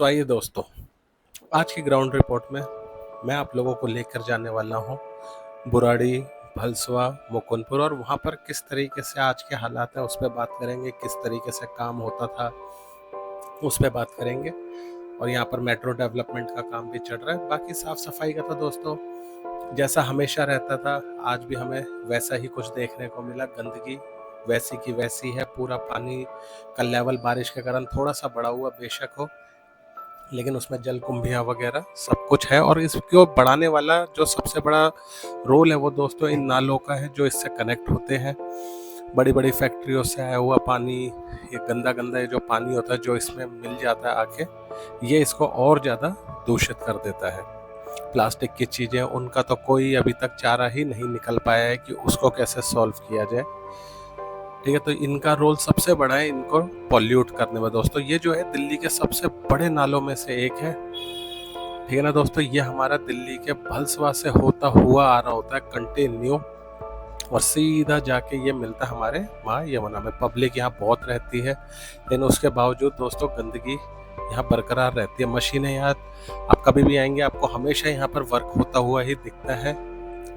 तो आइए दोस्तों, आज की ग्राउंड रिपोर्ट में मैं आप लोगों को लेकर जाने वाला हूँ बुराड़ी, भलसवा, मुकुंदपुर और वहाँ पर किस तरीके से आज के हालात हैं उस पर बात करेंगे, किस तरीके से काम होता था उस पर बात करेंगे। और यहाँ पर मेट्रो डेवलपमेंट का काम भी चल रहा है। बाकी साफ सफाई का तो दोस्तों जैसा हमेशा रहता था, आज भी हमें वैसा ही कुछ देखने को मिला। गंदगी वैसी की वैसी है। पूरा पानी का लेवल बारिश के कारण थोड़ा सा बढ़ा हुआ बेशक हो, लेकिन उसमें जल कुंभियाँ वगैरह सब कुछ है। और इसको बढ़ाने वाला जो सबसे बड़ा रोल है वो दोस्तों इन नालों का है जो इससे कनेक्ट होते हैं। बड़ी बड़ी फैक्ट्रियों से आया हुआ पानी, ये गंदा गंदा ये जो पानी होता है जो इसमें मिल जाता है आके, ये इसको और ज़्यादा दूषित कर देता है। प्लास्टिक की चीज़ें, उनका तो कोई अभी तक चारा ही नहीं निकल पाया है कि उसको कैसे सॉल्व किया जाए। ठीक है, तो इनका रोल सबसे बड़ा है इनको पॉल्यूट करने में। दोस्तों ये जो है दिल्ली के सबसे बड़े नालों में से एक है। ठीक है ना दोस्तों, ये हमारा दिल्ली के भलसवा से होता हुआ आ रहा होता है कंटिन्यू, और सीधा जाके ये मिलता है हमारे माँ यमुना में। पब्लिक यहाँ बहुत रहती है, लेकिन उसके बावजूद दोस्तों गंदगी यहाँ बरकरार रहती है। मशीनें यहाँ, आप कभी भी आएंगे आपको हमेशा यहाँ पर वर्क होता हुआ ही दिखता है,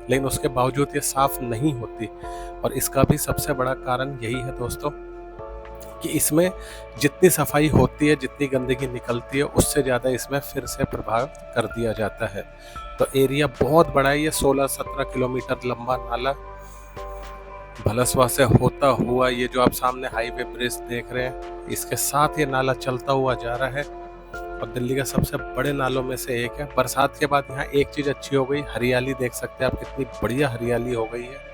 लेकिन उसके बावजूद ये साफ नहीं होती। और इसका भी सबसे बड़ा कारण यही है दोस्तों कि इसमें जितनी सफाई होती है, जितनी गंदगी निकलती है, उससे ज़्यादा इसमें फिर से प्रभाव कर दिया जाता है। तो एरिया बहुत बड़ा है, ये 16-17 किलोमीटर लंबा नाला भलसवा से होता हुआ, ये जो आप सामने हाईवे ब्रिज देख रहे हैं, इसके साथ ये नाला चलता हुआ जा रहा है और दिल्ली के सबसे बड़े नालों में से एक है। बरसात के बाद यहाँ एक चीज़ अच्छी हो गई, हरियाली देख सकते हैं आप, कितनी बढ़िया हरियाली हो गई है।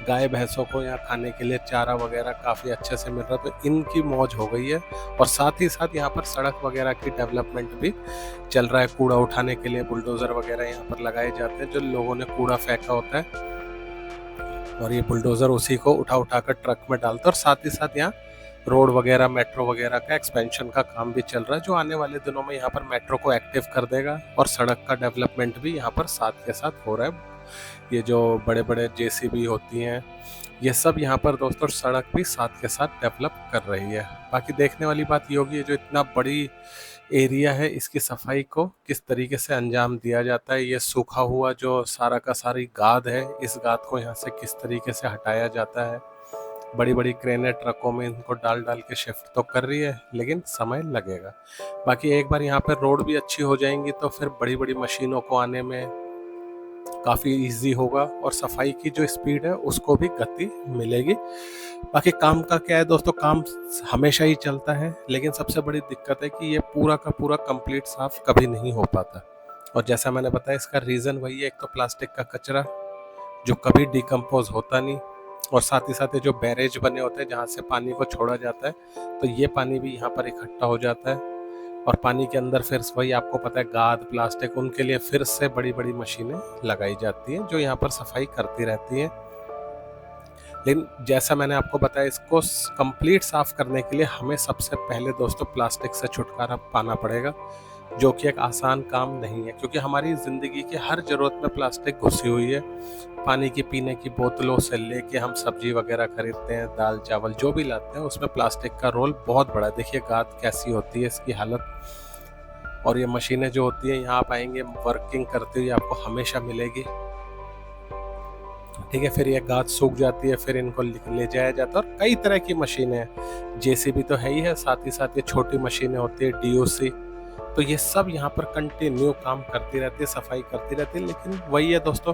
गाय भैंसों को यहाँ खाने के लिए चारा वगैरह काफ़ी अच्छे से मिल रहा है, तो इनकी मौज हो गई है। और साथ ही साथ यहाँ पर सड़क वगैरह की डेवलपमेंट भी चल रहा है। कूड़ा उठाने के लिए बुलडोज़र वगैरह यहाँ पर लगाए जाते हैं, जो लोगों ने कूड़ा फेंका होता है और ये बुलडोज़र उसी को उठा उठा कर ट्रक में डालता है। और साथ ही साथ यहाँ रोड वगैरह, मेट्रो वगैरह का एक्सपेंशन का काम भी चल रहा है, जो आने वाले दिनों में यहाँ पर मेट्रो को एक्टिव कर देगा। और सड़क का डेवलपमेंट भी यहाँ पर साथ के साथ हो रहा है। ये जो बड़े बड़े जेसीबी होती हैं, ये सब यहाँ पर दोस्तों सड़क भी साथ के साथ डेवलप कर रही है। बाकी देखने वाली बात ये होगी, जो इतना बड़ी एरिया है, इसकी सफाई को किस तरीके से अंजाम दिया जाता है। ये सूखा हुआ जो सारा का सारी गाद है, इस गाद को यहाँ से किस तरीके से हटाया जाता है। बड़ी बड़ी क्रेनें ट्रकों में इनको डाल डाल के शिफ्ट तो कर रही है, लेकिन समय लगेगा। बाकी एक बार यहाँ पर रोड भी अच्छी हो जाएंगी तो फिर बड़ी बड़ी मशीनों को आने में काफ़ी इजी होगा और सफाई की जो स्पीड है उसको भी गति मिलेगी। बाकी काम का क्या है दोस्तों, काम हमेशा ही चलता है, लेकिन सबसे बड़ी दिक्कत है कि ये पूरा का पूरा कंप्लीट साफ कभी नहीं हो पाता। और जैसा मैंने बताया, इसका रीज़न वही है, एक तो प्लास्टिक का कचरा जो कभी डिकम्पोज होता नहीं, और साथ ही साथ ये जो बैरेज बने होते हैं जहाँ से पानी को छोड़ा जाता है, तो ये पानी भी यहाँ पर इकट्ठा हो जाता है। और पानी के अंदर फिर वही आपको पता है गाद, प्लास्टिक, उनके लिए फिर से बड़ी बड़ी मशीनें लगाई जाती हैं जो यहाँ पर सफाई करती रहती हैं। लेकिन जैसा मैंने आपको बताया, इसको कंप्लीट साफ करने के लिए हमें सबसे पहले दोस्तों प्लास्टिक से छुटकारा पाना पड़ेगा, जो कि एक आसान काम नहीं है, क्योंकि हमारी ज़िंदगी की हर ज़रूरत में प्लास्टिक घुसी हुई है। पानी की पीने की बोतलों से लेके हम सब्जी वगैरह खरीदते हैं, दाल चावल जो भी लाते हैं, उसमें प्लास्टिक का रोल बहुत बड़ा है। देखिए गाद कैसी होती है, इसकी हालत। और ये मशीनें जो होती हैं, यहाँ आप आएंगे वर्किंग करती हुई आपको हमेशा मिलेगी। ठीक है, फिर ये गाद सूख जाती है, फिर इनको ले जाया जाता है। और कई तरह की मशीनें हैं, जेसीबी तो है ही है, साथ ही साथ ये छोटी मशीनें होती है डीओसी, तो ये सब यहाँ पर कंटिन्यू काम करती रहती है, सफाई करती रहती है। लेकिन वही है दोस्तों,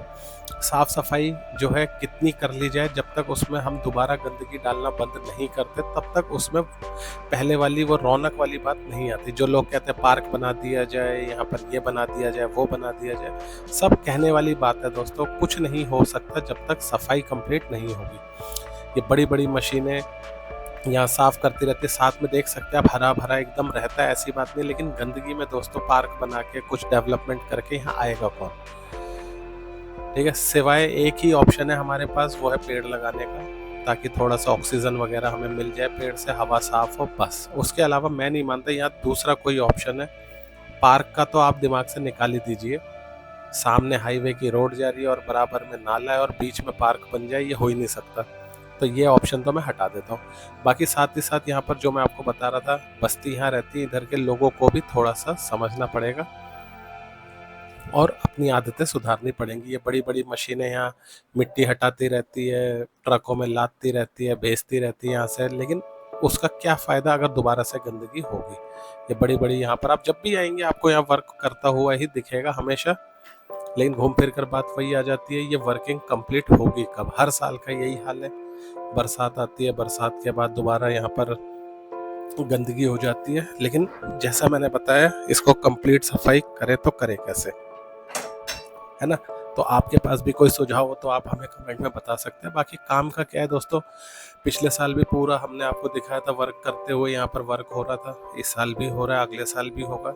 साफ सफाई जो है कितनी कर ली जाए, जब तक उसमें हम दोबारा गंदगी डालना बंद नहीं करते, तब तक उसमें पहले वाली वो रौनक वाली बात नहीं आती। जो लोग कहते हैं पार्क बना दिया जाए, यहाँ पर ये बना दिया जाए, वो बना दिया जाए, सब कहने वाली बात है दोस्तों। कुछ नहीं हो सकता जब तक सफाई कंप्लीट नहीं होगी। ये बड़ी बड़ी मशीनें यहाँ साफ करती रहती है, साथ में देख सकते हैं आप हरा भरा एकदम रहता है, ऐसी बात नहीं। लेकिन गंदगी में दोस्तों पार्क बना के कुछ डेवलपमेंट करके यहाँ आएगा कौन? ठीक है, सिवाय एक ही ऑप्शन है हमारे पास, वो है पेड़ लगाने का, ताकि थोड़ा सा ऑक्सीजन वगैरह हमें मिल जाए, पेड़ से हवा साफ हो, बस। उसके अलावा मैं नहीं मानता यहाँ दूसरा कोई ऑप्शन है। पार्क का तो आप दिमाग से निकाल ही दीजिए। सामने हाईवे की रोड जा रही है और बराबर में नाला है और बीच में पार्क बन जाए, ये हो ही नहीं सकता। तो ये ऑप्शन तो मैं हटा देता हूँ। बाकी साथ ही साथ यहाँ पर जो मैं आपको बता रहा था, बस्ती यहाँ रहती है, इधर के लोगों को भी थोड़ा-सा समझना पड़ेगा और अपनी आदतें सुधारनी पड़ेंगी। ये बड़ी-बड़ी मशीनें यहाँ मिट्टी हटाती रहती है, ट्रकों में लादती रहती है, भेजती रहती है यहाँ से, लेकिन उसका क्या फ़ायदा अगर दोबारा से गंदगी होगी। ये बड़ी-बड़ी यहाँ पर आप जब भी आएँगे आपको यहाँ वर्क करता हुआ ही दिखेगा हमेशा, लेकिन घूम फिर कर बात वही आ जाती है, ये वर्किंग कंप्लीट होगी कब? हर साल का यही हाल है। बरसात आती है, बरसात के बाद दोबारा यहाँ पर गंदगी हो जाती है, लेकिन जैसा मैंने बताया इसको कंप्लीट सफाई करें तो करें कैसे, है ना? तो आपके पास भी कोई सुझाव हो तो आप हमें कमेंट में बता सकते हैं। बाकी काम का क्या है दोस्तों, पिछले साल भी पूरा हमने आपको दिखाया था वर्क करते हुए, यहाँ पर वर्क हो रहा था, इस साल भी हो रहा है, अगले साल भी होगा।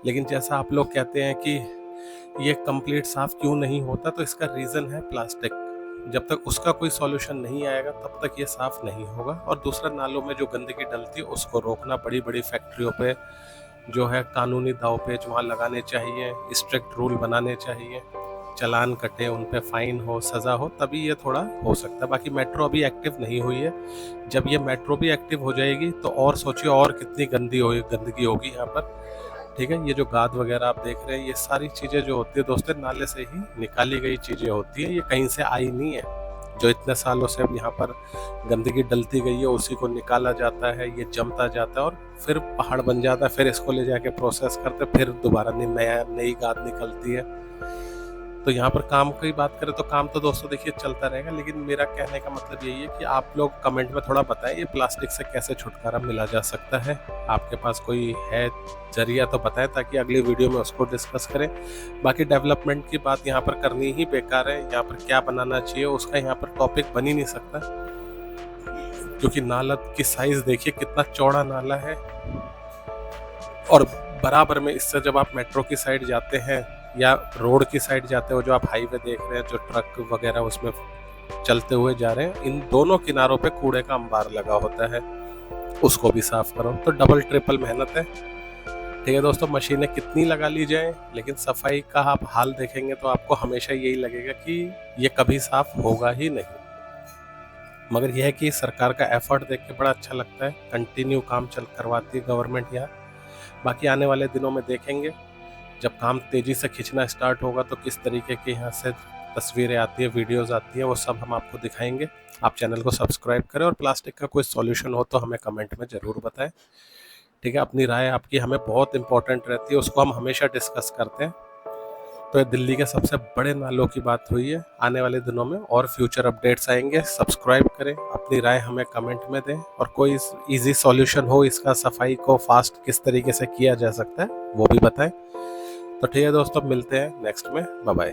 लेकिन जैसा आप लोग कहते हैं कि ये कंप्लीट साफ क्यों नहीं होता, तो इसका रीज़न है प्लास्टिक। जब तक उसका कोई सॉल्यूशन नहीं आएगा तब तक ये साफ नहीं होगा। और दूसरा, नालों में जो गंदगी डलती है उसको रोकना, बड़ी बड़ी फैक्ट्रियों पे जो है कानूनी दावपेच वहाँ लगाने चाहिए, स्ट्रिक्ट रूल बनाने चाहिए, चालान कटे, उन पे फाइन हो, सज़ा हो, तभी ये थोड़ा हो सकता है। बाकी मेट्रो अभी एक्टिव नहीं हुई है, जब ये मेट्रो भी एक्टिव हो जाएगी तो और सोचिए और कितनी गंदगी होगी यहाँ पर। ठीक है, ये जो गाद वगैरह आप देख रहे हैं, ये सारी चीज़ें जो होती है दोस्तों नाले से ही निकाली गई चीज़ें होती है, ये कहीं से आई नहीं है। जो इतने सालों से अब यहाँ पर गंदगी डलती गई है उसी को निकाला जाता है, ये जमता जाता है और फिर पहाड़ बन जाता है, फिर इसको ले जाके प्रोसेस करते, फिर दोबारा नई गाद निकलती है। तो यहाँ पर काम की बात करें तो काम तो दोस्तों देखिए चलता रहेगा, लेकिन मेरा कहने का मतलब यही है कि आप लोग कमेंट में थोड़ा बताएं ये प्लास्टिक से कैसे छुटकारा मिला जा सकता है। आपके पास कोई है जरिया तो बताएं ताकि अगली वीडियो में उसको डिस्कस करें। बाकी डेवलपमेंट की बात यहाँ पर करनी ही बेकार है, यहाँ पर क्या बनाना चाहिए उसका यहाँ पर टॉपिक बन ही नहीं सकता, क्योंकि नाला की साइज देखिए कितना चौड़ा नाला है। और बराबर में इससे जब आप मेट्रो की साइड जाते हैं या रोड की साइड जाते हो, जो आप हाईवे देख रहे हैं, जो ट्रक वगैरह उसमें चलते हुए जा रहे हैं, इन दोनों किनारों पे कूड़े का अंबार लगा होता है, उसको भी साफ करो। तो डबल ट्रिपल मेहनत है। ठीक है दोस्तों, मशीनें कितनी लगा ली जाए, लेकिन सफाई का आप हाल देखेंगे तो आपको हमेशा यही लगेगा कि ये कभी साफ होगा ही नहीं। मगर यह है कि सरकार का एफर्ट देख के बड़ा अच्छा लगता है, कंटिन्यू काम करवाती है गवर्नमेंट यहाँ। बाकी आने वाले दिनों में देखेंगे जब काम तेज़ी से खींचना स्टार्ट होगा तो किस तरीके की यहाँ से तस्वीरें आती है, वीडियोज़ आती है, वो सब हम आपको दिखाएंगे। आप चैनल को सब्सक्राइब करें और प्लास्टिक का कोई सॉल्यूशन हो तो हमें कमेंट में ज़रूर बताएं। ठीक है, अपनी राय आपकी हमें बहुत इंपॉर्टेंट रहती है, उसको हम हमेशा डिस्कस करते हैं। तो ये दिल्ली के सबसे बड़े नालों की बात हुई है। आने वाले दिनों में और फ्यूचर अपडेट्स आएंगे। सब्सक्राइब करें, अपनी राय हमें कमेंट में दें और कोई इजी सॉल्यूशन हो इसका, सफाई को फास्ट किस तरीके से किया जा सकता है वो भी बताएं। तो ठीक है दोस्तों, मिलते हैं नेक्स्ट में। Bye bye.